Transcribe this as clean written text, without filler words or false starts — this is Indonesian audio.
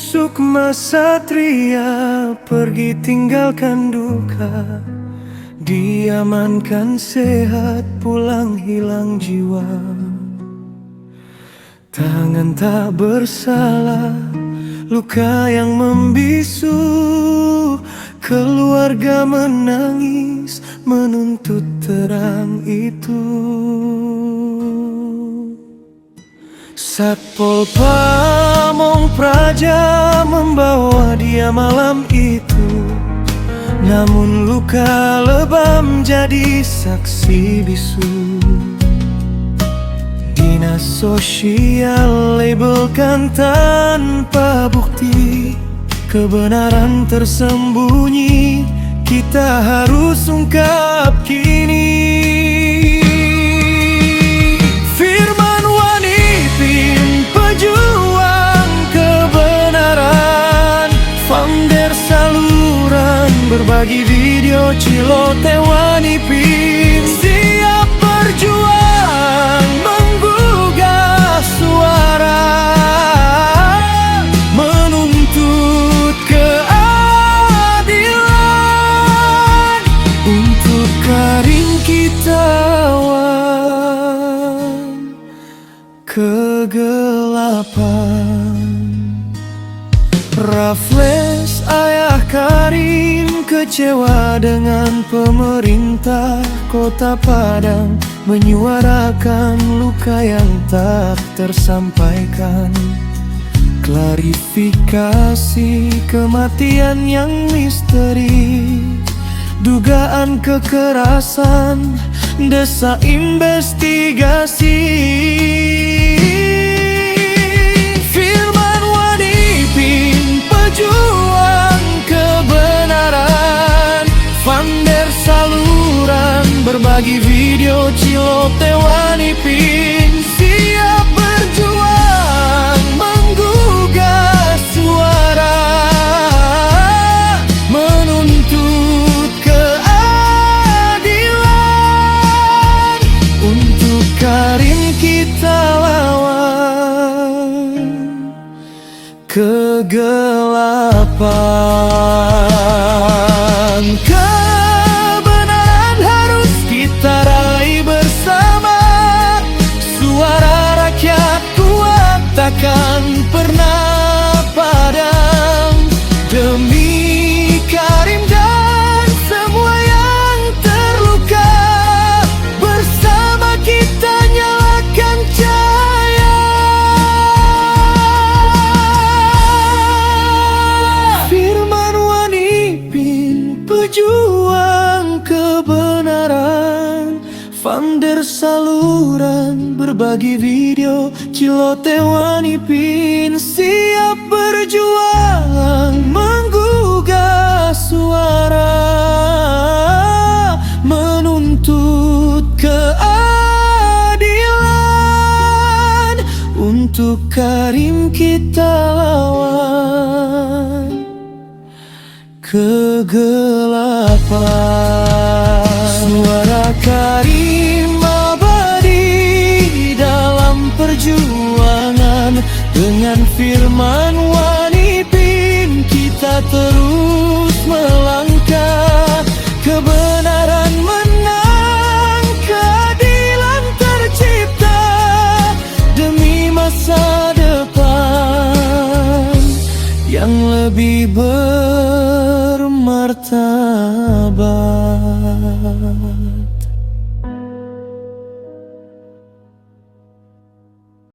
Sukma Satria pergi tinggalkan duka, diamankan sehat pulang hilang jiwa. Tangan tak bersalah, luka yang membisu, keluarga menangis menuntut terang itu. Satpol Pamong Praja membawa dia malam itu, namun luka lebam jadi saksi bisu. Dinas sosial labelkan tanpa bukti, kebenaran tersembunyi kita harus ungkap kini. Firman Wanipin, pejuang kebenaran, founder saluran berbagi video Cilote Wanipin, siap berjuang menggugah suara, menuntut keadilan untuk Karim Kitawan kegelapan. Raffles, ayah Karim, kecewa dengan pemerintah Kota Padang, menyuarakan luka yang tak tersampaikan. Klarifikasi kematian yang misteri, dugaan kekerasan, desa investigasi. Firman Wanipin, pejuang kebenaran, founder saluran berbagi video Cilote Wanipin, siap berjuang menggugah suara, menuntut keadilan untuk Karim Kitawan kegelapan. Kebenaran harus kita raih bersama, suara rakyat kuat takkan pernah padam. Demi Karim dan semua yang terluka, bersama kita nyalakan cahaya. Firman Wanipin, pejuang kebenaran, founder saluran berbagi video Cilote Wanipin, siap berjuang menggugah suara, menuntut keadilan untuk Karim Kitawan kegelapan. Suara Karim abadi dalam perjuangan, dengan firman Wanipin kita terus melangkah. Kebenaran menang, keadilan tercipta, demi masa depan yang lebih bermartabat.